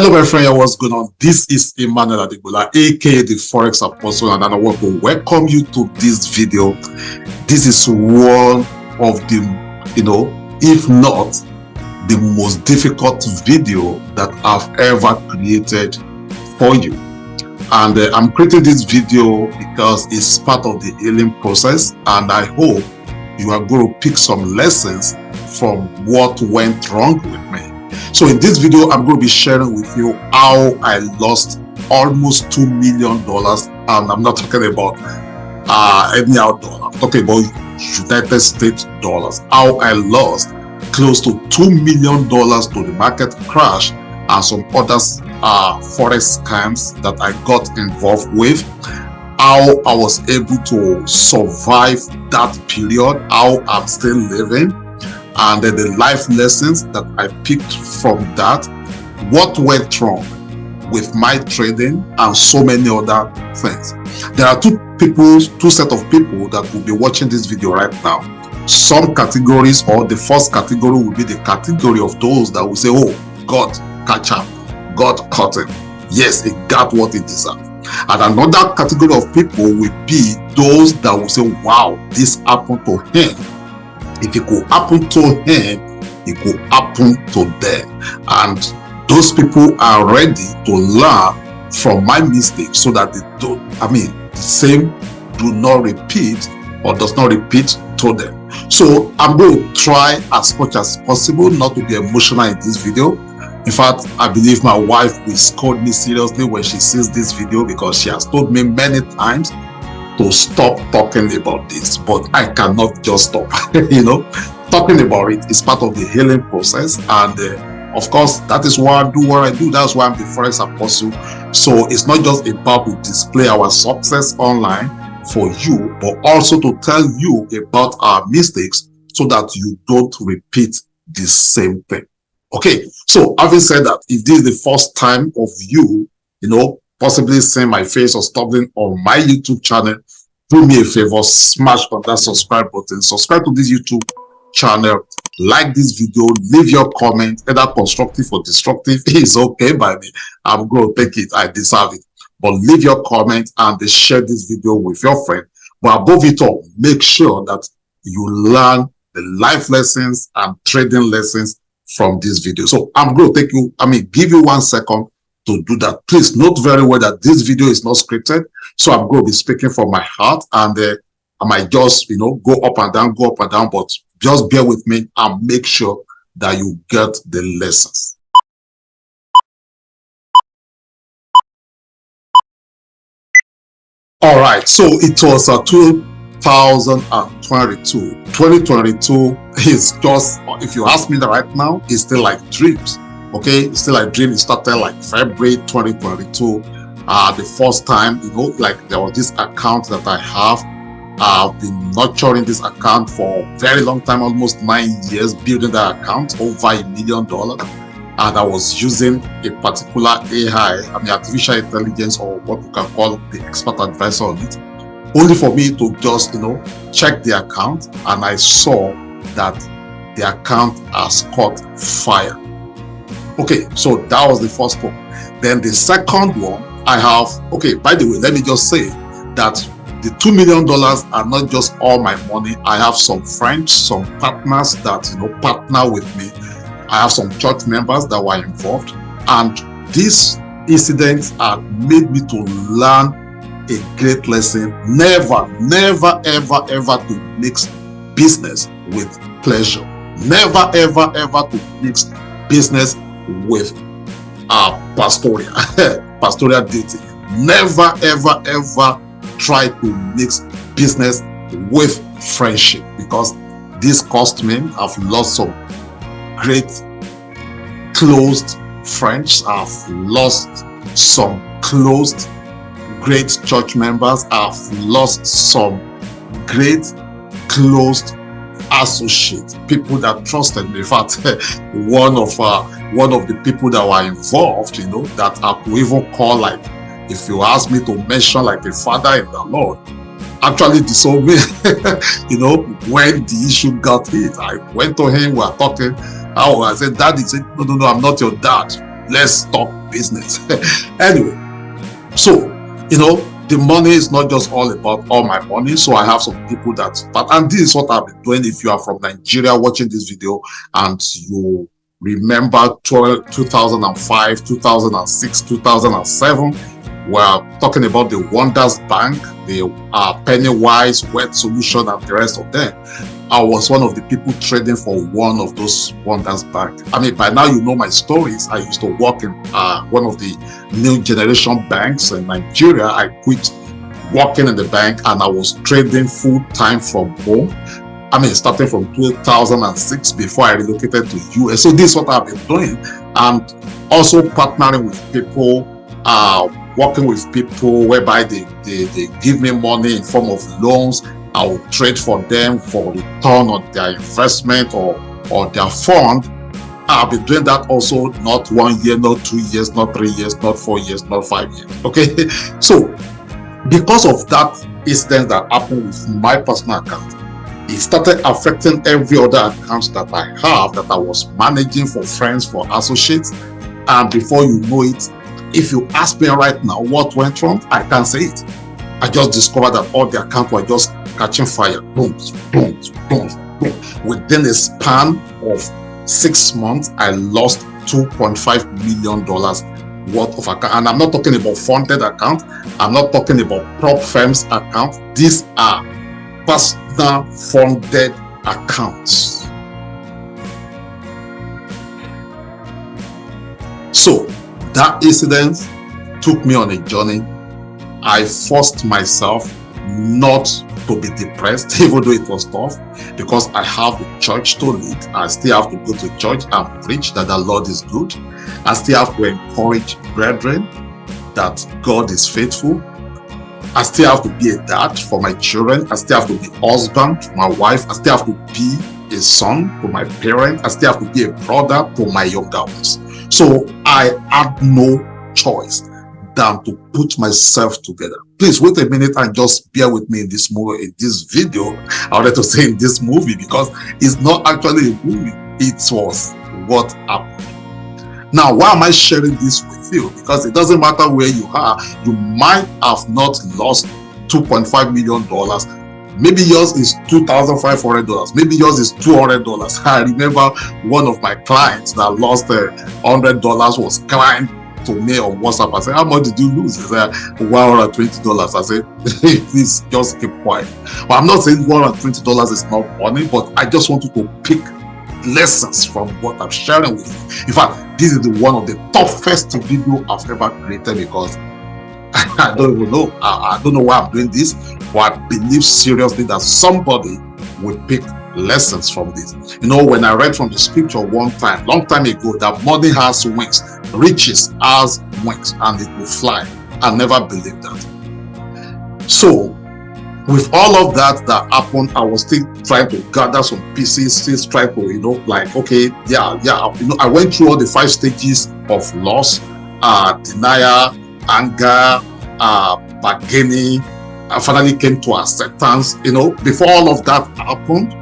Hello, my friend. What's going on? This is Emmanuel Adegbola, aka the Forex Apostle, and I want to welcome you to this video. This is one of the, if not the most difficult video that I've ever created for you. And I'm creating this video because it's part of the healing process, and I hope you are going to pick some lessons from what went wrong with me. So in this video, I'm going to be sharing with you how I lost almost $2 million, and I'm not talking about any other dollar. I'm talking about United States dollars. How I lost close to $2 million to the market crash and some other forex scams that I got involved with. How I was able to survive that period, how I'm still living, and then the life lessons that I picked from that, what went wrong with my trading, and so many other things. There are two set of people that will be watching this video right now. Some categories, or the first category will be the category of those that will say, oh, God catch up, God caught him. Yes, it got what it deserved. And another category of people will be those that will say, wow, this happened to him. If it could happen to him, it could happen to them. And those people are ready to learn from my mistakes so that they don't, the same do not repeat or does not repeat to them. So I'm going to try as much as possible not to be emotional in this video. In fact, I believe my wife will scold me seriously when she sees this video, because she has told me many times to stop talking about this, but I cannot just stop. Talking about it is part of the healing process, and of course that is why I do what I do. That's why I'm the Forex Apostle. So it's not just about to display our success online for you, but also to tell you about our mistakes so that you don't repeat the same thing. Okay, so having said that, if this is the first time of you, possibly seeing my face or stumbling on my YouTube channel, do me a favor, smash on that subscribe button, subscribe to this YouTube channel, like this video, leave your comment, either constructive or destructive. It's okay by me. I'm going to take it. I deserve it. But leave your comment and share this video with your friend. But above it all, make sure that you learn the life lessons and trading lessons from this video. So I'm going to give you 1 second to do that. Please note very well that this video is not scripted, so I'm going to be speaking from my heart, and I might just go up and down, but just bear with me and make sure that you get the lessons. All right, so it was 2022. 2022 is just, if you ask me that right now, it's still like dreams. Okay, it's still like dream. It started like February 2022. The first time, there was this account that I have. I've been nurturing this account for a very long time, almost 9 years, building that account over $1 million. And I was using a particular AI, artificial intelligence, or what we can call the expert advisor on it, only for me to just, check the account, and I saw that the account has caught fire. Okay, so that was the first one. Then the second one I have, okay, by the way, let me just say that the $2 million are not just all my money. I have some friends, some partners that, partner with me. I have some church members that were involved. And these incidents have made me to learn a great lesson. Never, ever to mix business with pleasure. Never, ever to mix business with pastoral duty. Never, ever try to mix business with friendship, because this cost me. I've lost some great closed friends. I've lost some closed great church members. I've lost some great closed associates, people that trusted me. In fact, one of the people that were involved, that I could even call, like, if you ask me to mention, like a father in the Lord, actually disowned me. When the issue got hit, I went to him, we were talking. I said, Dad, he said, no, I'm not your dad. Let's talk business. Anyway, so, you know, the money is not just all about all my money. So I have some people that start, and this is what I've been doing. If you are from Nigeria watching this video and you remember 2005, 2006, 2007, we're talking about the Wonders Bank, the Pennywise, Wet Solution, and the rest of them. I was one of the people trading for one of those Wonders Bank. I mean, by now you know my stories. I used to work in one of the new generation banks in Nigeria. I quit working in the bank and I was trading full time from home. I mean, starting from 2006 before I relocated to US. So this is what I've been doing, and also partnering with people, working with people whereby they give me money in form of loans. I will trade for them for return on their investment or their fund. I've been doing that also, not 1 year, not 2 years, not 3 years, not 4 years, not 5 years. Okay, so because of that incident that happened with my personal account, it started affecting every other account that I have, that I was managing for friends, for associates. And before you know it, if you ask me right now what went wrong, I can't say it. I just discovered that all the accounts were just catching fire. Boom, boom, boom, boom. Within a span of 6 months, I lost $2.5 million worth of account. And I'm not talking about funded account. I'm not talking about prop firms account. These are personal funded accounts. So that incident took me on a journey. I forced myself not to be depressed, even though it was tough, because I have a church to lead. I still have to go to church and preach that the Lord is good. I still have to encourage brethren that God is faithful. I still have to be a dad for my children. I still have to be husband to my wife. I still have to be a son to my parents. I still have to be a brother to my younger ones. So I had no choice than to put myself together. Please wait a minute and just bear with me in this movie, in this video. I wanted to say in this movie, because it's not actually a movie. It was what happened. Now, why am I sharing this with you? Because it doesn't matter where you are. You might have not lost $2.5 million. Maybe yours is $2,500. Maybe yours is $200. I remember one of my clients that lost $100 was crying to me on WhatsApp. I said, how much did you lose? He said, $120. I said, please just keep quiet. But I'm not saying $120 is not money, but I just want you to pick lessons from what I'm sharing with you. In fact, this is one of the toughest video I've ever created, because I don't even know. I don't know why I'm doing this, but I believe seriously that somebody will pick lessons from this. You know, when I read from the scripture one time, long time ago, that money has wings, riches has wings, and it will fly. I never believed that. So, with all of that happened, I was still trying to gather some pieces, still trying to, you know, like, okay, yeah, you know, I went through all the 5 stages of loss, denial, anger, bargaining. I finally came to acceptance. You know, before all of that happened,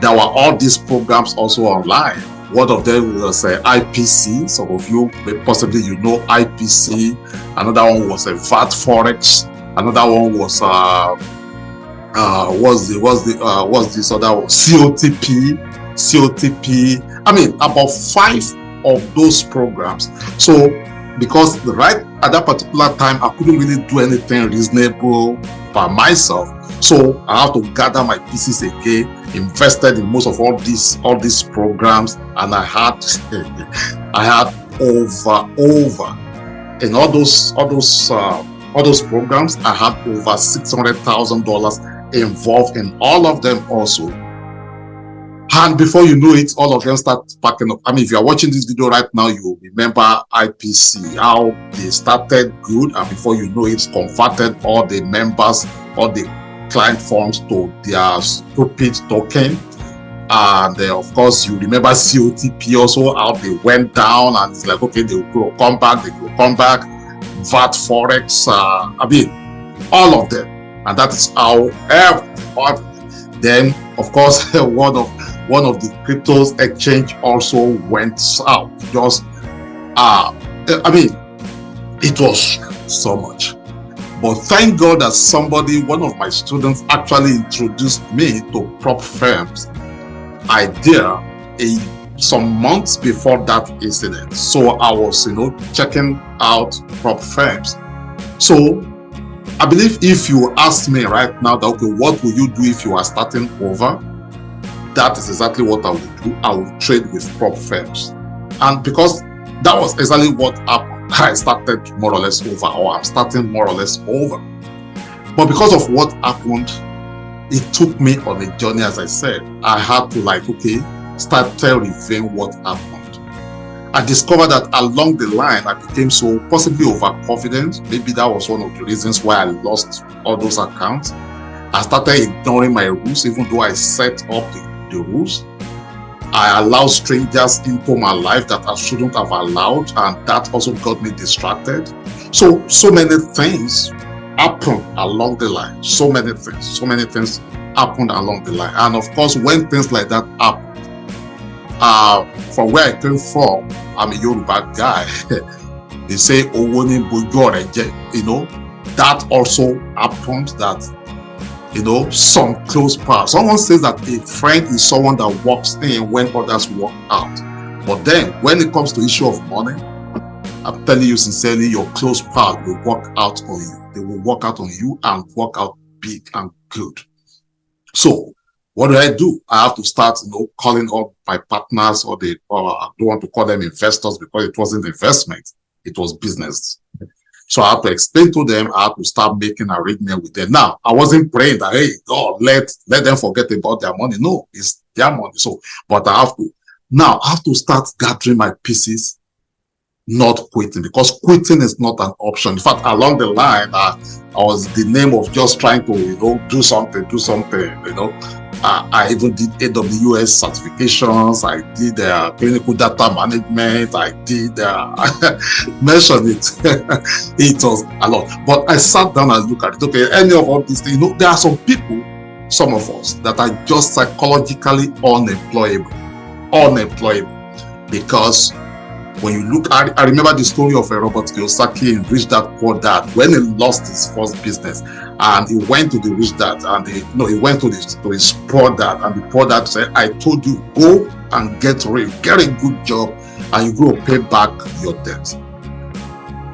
there were all these programs also online. One of them was IPC. Some of you, possibly you know IPC. Another one was VAT Forex. Another one was what's this other one? COTP. I mean, about 5 of those programs. So, because right at that particular time, I couldn't really do anything reasonable by myself. So I have to gather my pieces again, invested in most of all these programs, and I had over in all those programs, I had over $600,000 involved in all of them also. And before you know it, all of them start packing up. I mean, if you are watching this video right now, you will remember IPC, how they started good, and before you know it, converted all the members, all the client forms to their stupid token. And of course, you remember COTP also, how they went down, and it's like, okay, they will come back, VAT Forex, I mean, all of them. And that is how then, of course, one of the cryptos exchange also went out. Just I mean, it was so much. But thank God that somebody, one of my students, actually introduced me to prop firms idea some months before that incident. So I was, checking out prop firms. So I believe if you ask me right now that, okay, what will you do if you are starting over? That is exactly what I would do. I would trade with prop firms. And because that was exactly what happened, I started more or less over, or I'm starting more or less over. But because of what happened, it took me on a journey. As I said, I had to start reviewing what happened. I discovered that along the line, I became so possibly overconfident. Maybe that was one of the reasons why I lost all those accounts. I started ignoring my rules, even though I set up the rules. I allowed strangers into my life that I shouldn't have allowed, and that also got me distracted. So many things happened along the line. So many things happened along the line. And of course, when things like that happen, from where I came from, I'm a Yoruba guy. They say, that also happened, that some close paths. Someone says that a friend is someone that walks in when others walk out. But then when it comes to issue of money, I'm telling you sincerely, your close path will work out on you. They will work out on you and work out big and good. So what do? I have to start, calling up my partners, or I don't want to call them investors because it wasn't investment, it was business. So I have to explain to them. I have to start making arrangement with them. Now, I wasn't praying that, hey, God, let them forget about their money. No, it's their money. So, but I have to start gathering my pieces, not quitting, because quitting is not an option. In fact, along the line, I was the name of just trying to, do something. I even did AWS certifications. I did clinical data management. I did mention it. It was a lot. But I sat down and looked at it. Okay, any of all these things, there are some people, some of us, that are just psychologically unemployable. Because when you look at, I remember the story of Robert Kiyosaki in Rich Dad Poor Dad, when he lost his first business and he went to the rich dad and he went to his poor dad, and the poor dad said, I told you, go and get rich, get a good job, and you go pay back your debt.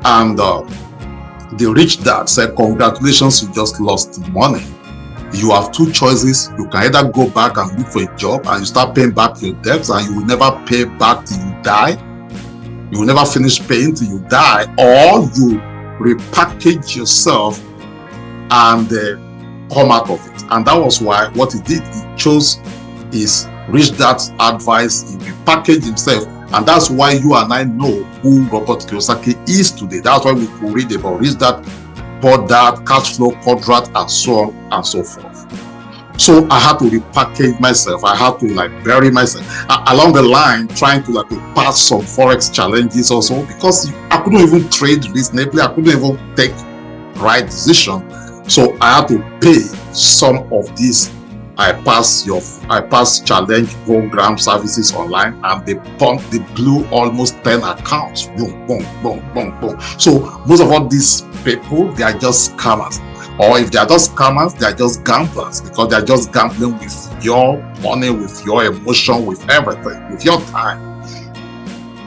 And the rich dad said, congratulations, you just lost money. You have two choices. You can either go back and look for a job and you start paying back your debts, and you will never pay back till you die. You will never finish paying till you die, or you repackage yourself and come out of it. And that was why what he did, he chose his rich dad's advice. He repackaged himself, and that's why you and I know who Robert Kiyosaki is today. That's why we could read about Rich Dad, Poor Dad, Cash Flow Quadrant, and so on and so forth. So I had to repackage myself. I had to bury myself along the line, trying to pass some forex challenges also, because I couldn't even trade reasonably. I couldn't even take right decision. So I had to pay some of these I pass challenge program services online, and they blew almost 10 accounts. Boom, boom, boom, boom, boom. So most of all these people, they are just scammers. Or if they are just scammers, they are just gamblers, because they are just gambling with your money, with your emotion, with everything, with your time.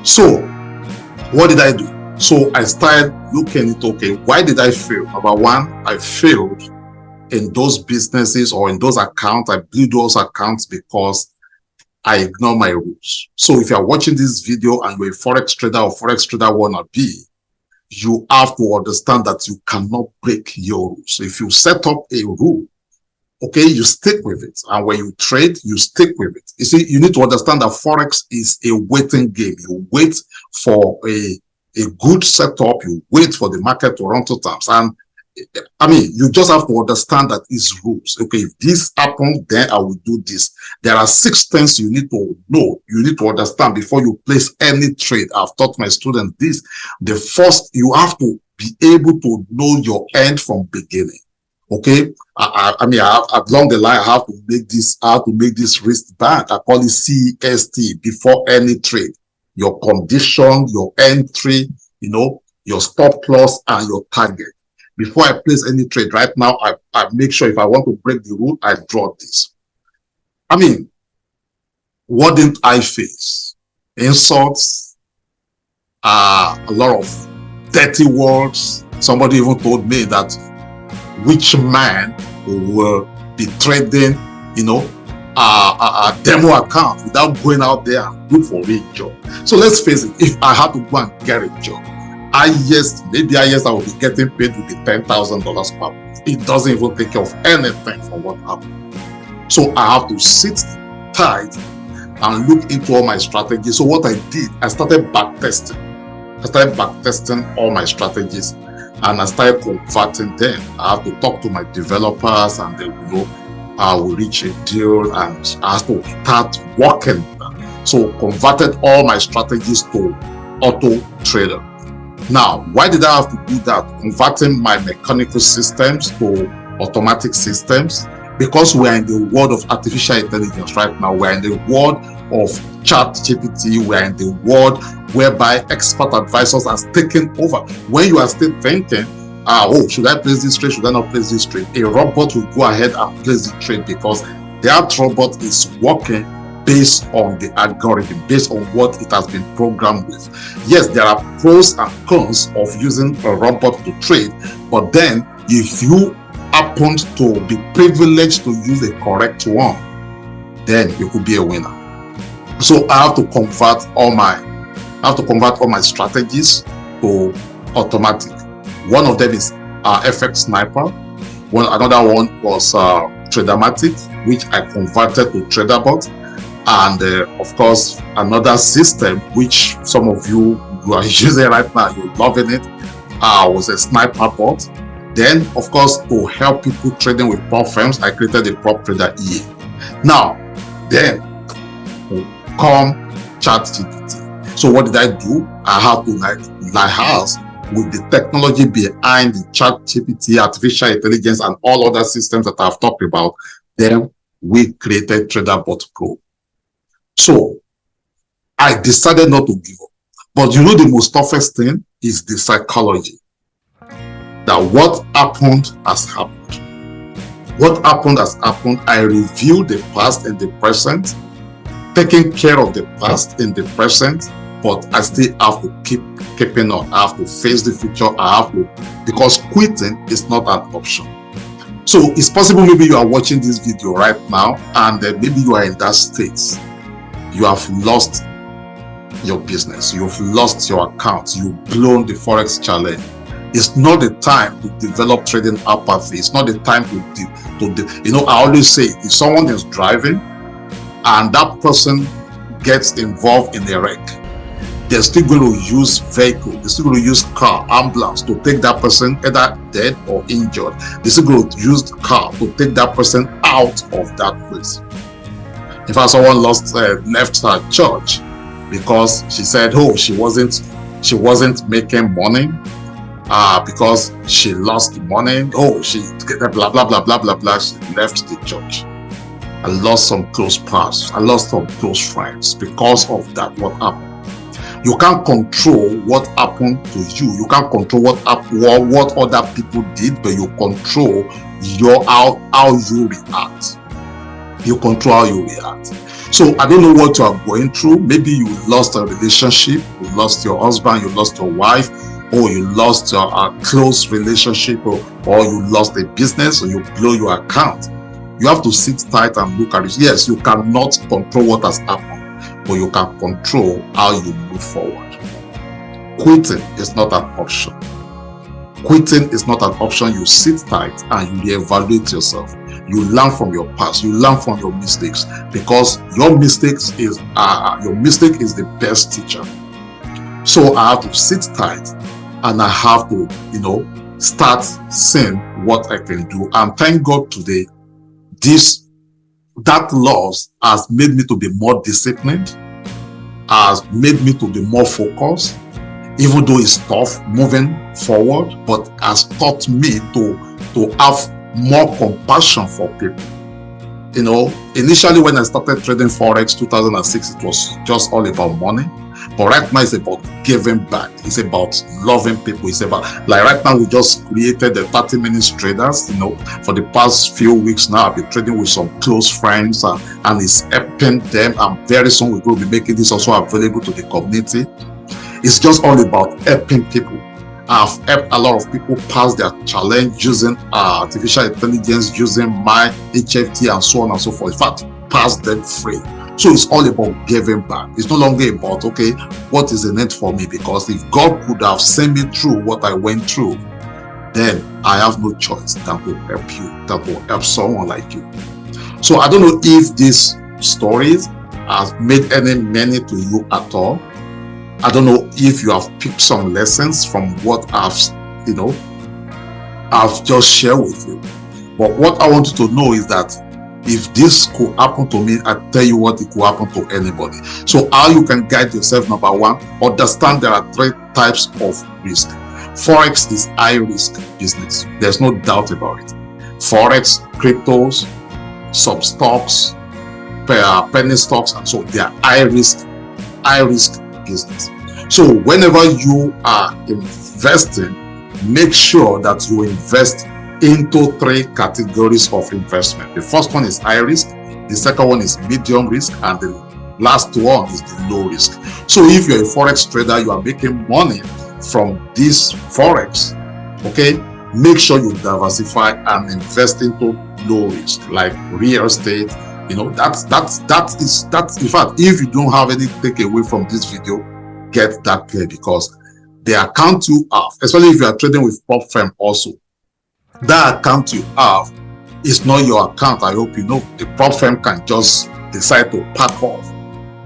So what did I do? So I started looking at, okay, why did I fail? Number one, I failed in those businesses or in those accounts. I blew those accounts because I ignore my rules. So if you are watching this video and you're a forex trader or forex trader wanna be, you have to understand that you cannot break your rules. So if you set up a rule, okay, you stick with it. And when you trade, you stick with it. You see, you need to understand that forex is a waiting game. You wait for a good setup. You wait for the market to run to terms. And I mean, you just have to understand that it's rules. Okay, if this happens, then I will do this. There are 6 things you need to know, you need to understand before you place any trade. I've taught my students this. The first, you have to be able to know your end from beginning. Okay, I mean, along the line, I have to make this wristband. I call it CEST before any trade. Your condition, your entry, your stop loss and your target. Before I place any trade right now, I make sure if I want to break the rule, I draw this. I mean, what didn't I face? Insults, a lot of dirty words. Somebody even told me that which man will be trading, a demo account without going out there and look for a job. So let's face it, if I had to go and get a job, maybe I will be getting paid with the $10,000 per month. It doesn't even take care of anything from what happened. So I have to sit tight and look into all my strategies. So what I did, I started backtesting. All my strategies and I started converting them. I have to talk to my developers and they will I will reach a deal and I have to start working. So converted all my strategies to auto trader. Now, why did I have to do that? Converting my mechanical systems to automatic systems, because we are in the world of artificial intelligence right now. We are in the world of ChatGPT. We are in the world whereby expert advisors are taking over. When you are still thinking, should I place this trade? Should I not place this trade? A robot will go ahead and place the trade because that robot is working based on the algorithm, based on what it has been programmed with. Yes, there are pros and cons of using a robot to trade, but then if you happen to be privileged to use the correct one, then you could be a winner. So I have to convert all my strategies to automatic. One of them is FX Sniper. Another one was Tradermatic, which I converted to TraderBot. And of course, another system which some of you are using right now, you're loving it, was a Sniper bot. Then, of course, to help people trading with prop firms, I created a Prop Trader EA. Now, then come ChatGPT. So what did I do? I had to liaise with the technology behind the ChatGPT, artificial intelligence, and all other systems that I've talked about. Then we created TraderBot Pro. So I decided not to give up. But the most toughest thing is the psychology. That what happened has happened. What happened has happened. I review the past and the present, taking care of the past in the present, but I still have to keeping on. I have to face the future. Because quitting is not an option. So it's possible maybe you are watching this video right now and maybe you are in that state. You have lost your business. You've lost your account. You've blown the Forex challenge. It's not the time to develop trading apathy. It's not the time to I always say, if someone is driving and that person gets involved in a wreck, they're still going to use vehicle, they're still going to use car, ambulance to take that person either dead or injured. They're still going to use car to take that person out of that place. In fact, someone left her church because she said, she wasn't making money because she lost money. She blah blah blah blah blah blah. She left the church. I lost some close pals. I lost some close friends because of that. What happened? You can't control what happened to you. You can't control what other people did, but you control how you react. You control how you react. So I don't know what you are going through. Maybe you lost a relationship, you lost your husband, you lost your wife, or you lost your close relationship, or you lost a business, or you blow your account. You have to sit tight and look at it. Yes, you cannot control what has happened, but you can control how you move forward. Quitting is not an option. Quitting is not an option. You sit tight and you reevaluate yourself. You learn from your past. You learn from your mistakes, because your mistake is the best teacher. So I have to sit tight and I have to, start seeing what I can do. And thank God today, that loss has made me to be more disciplined, has made me to be more focused, even though it's tough moving forward, but has taught me to have more compassion for people. Initially when I started trading Forex 2006, it was just all about money. But right now, it's about giving back. It's about loving people. It's about, like right now, we just created the 30 minutes traders. For the past few weeks now, I've been trading with some close friends, and it's helping them. And very soon, we're going to be making this also available to the community. It's just all about helping people. I've helped a lot of people pass their challenge using artificial intelligence, using my HFT, and so on and so forth. In fact, pass them free. So it's all about giving back. It's no longer about, okay, what is in it for me? Because if God could have sent me through what I went through, then I have no choice that will help you, that will help someone like you. So I don't know if these stories have made any meaning to you at all. I don't know if you have picked some lessons from what I've just shared with you. But what I want you to know is that if this could happen to me, I tell you what, it could happen to anybody. So how you can guide yourself, number one, understand there are 3 types of risk. Forex is high risk business. There's no doubt about it. Forex, cryptos, some stocks, penny stocks, and so they are high risk business. So whenever you are investing, make sure that you invest into 3 categories of investment. The first one is high risk, the second one is medium risk, and the last one is the low risk. So if you're a forex trader, you are making money from this forex, okay, make sure you diversify and invest into low risk, like real estate. That's in fact, if you don't have any takeaway from this video, get that clear, because the account you have, especially if you are trading with prop firm also, that account you have is not your account. I hope you know. The prop firm can just decide to pack off.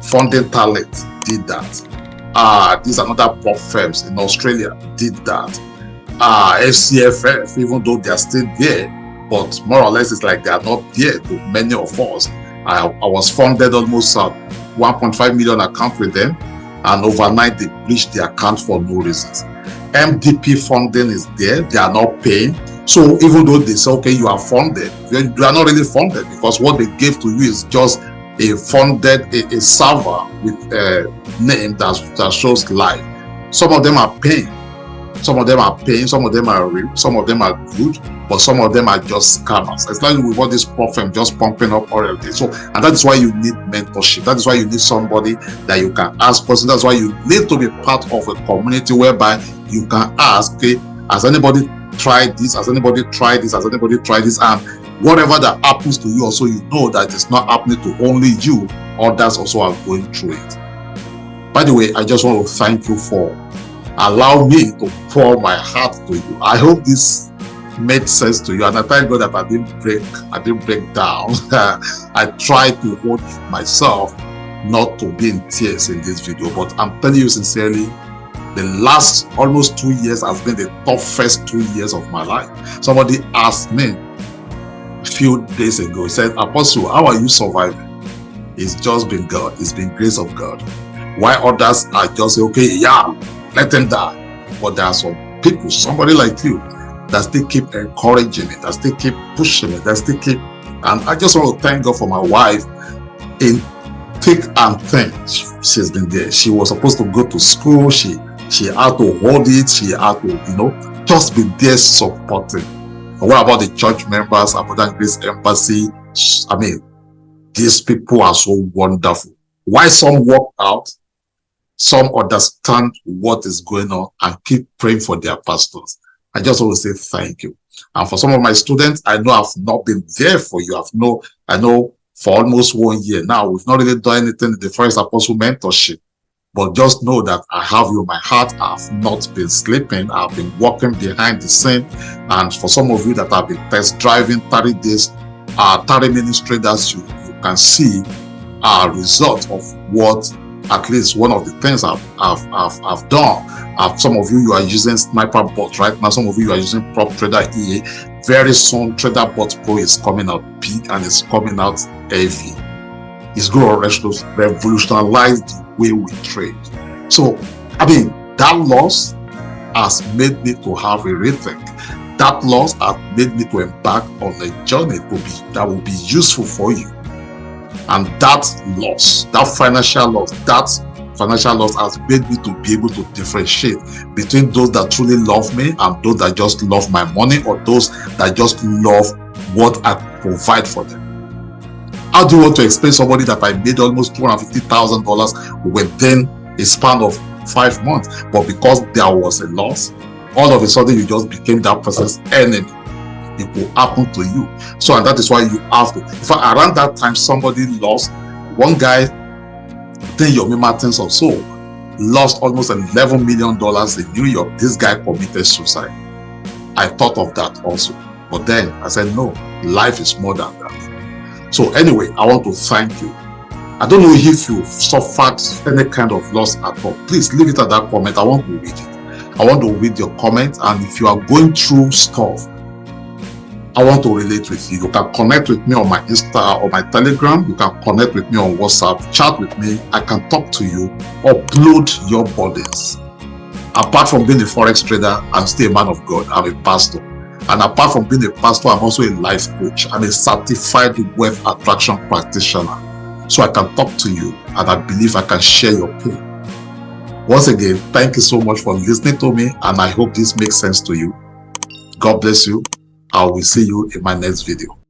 Funding Talent did that. These another prop firms in Australia did that. FCFF, even though they are still there, but more or less it's like they are not there to many of us. I was funded almost 1.5 million account with them, and overnight they breached the account for no reasons. MDP funding is there, they are not paying. So even though they say, okay, you are funded, you are not really funded, because what they gave to you is just a funded, a server with a name that shows live. Some of them are paying, some of them are paying, some of them are real, some of them are good, but some of them are just scammers. It's like with what this prop firm just pumping up already. So, and that is why you need mentorship. That is why you need somebody that you can ask questions. That's why you need to be part of a community whereby you can ask, okay, has anybody tried this? Has anybody tried this? Has anybody tried this? And whatever that happens to you, also you know that it's not happening to only you, others also are going through it. By the way, I just want to thank you for allowing me to pour my heart to you. I hope this made sense to you, and I thank God that I didn't break down. I tried to hold myself not to be in tears in this video, but I'm telling you sincerely, the last almost 2 years has been the toughest 2 years of my life. Somebody asked me a few days ago, he said, Apostle, how are you surviving? It's just been God. It's been grace of God. Why others are just say, okay, yeah, let them die. But there are some people, somebody like you, that still keep encouraging me, that still keep pushing me, that still keep, and I just want to thank God for my wife. In thick and thin, she's been there. She was supposed to go to school, she had to hold it, she had to, just be there supporting. And what about the church members, Abundant Grace Embassy? I mean, these people are so wonderful. Why some walk out, some understand what is going on and keep praying for their pastors. I just want to say thank you. And for some of my students, I know I've not been there for you. I know for almost 1 year now, we've not really done anything in the First Apostle Mentorship. But just know that I have you in my heart. I've not been sleeping. I've been working behind the scene. And for some of you that have been test driving 30 days, 30 minutes traders, you can see a result of what at least one of the things I've done. Some of you are using Sniper Bot right now. Some of you are using Prop Trader EA. Very soon, Trader Bot Pro is coming out big and it's coming out heavy. It's going to revolutionize the way we trade. So, I mean, that loss has made me to have a rethink. That loss has made me to embark on a journey that will be useful for you. And that loss, that financial loss, that financial loss has made me to be able to differentiate between those that truly love me and those that just love my money, or those that just love what I provide for them. How do you want to explain somebody that I made almost $250,000 within a span of 5 months, but because there was a loss, all of a sudden you just became that person's enemy? It will happen to you. So, and that is why you have to. In fact, around that time, somebody lost. One guy, then Yomi Martins or so, lost almost $11 million in New York. This guy committed suicide. I thought of that also, but then I said, no, life is more than that. So anyway, I want to thank you. I don't know if you suffered any kind of loss at all. Please leave it at that comment. I want to read it. I want to read your comment. And if you are going through stuff, I want to relate with you. You can connect with me on my Insta or my Telegram. You can connect with me on WhatsApp, chat with me. I can talk to you, upload your burdens. Apart from being a Forex trader, I'm still a man of God. I'm a pastor. And apart from being a pastor, I'm also a life coach. I'm a certified wealth attraction practitioner. So I can talk to you, and I believe I can share your pain. Once again, thank you so much for listening to me, and I hope this makes sense to you. God bless you. I will see you in my next video.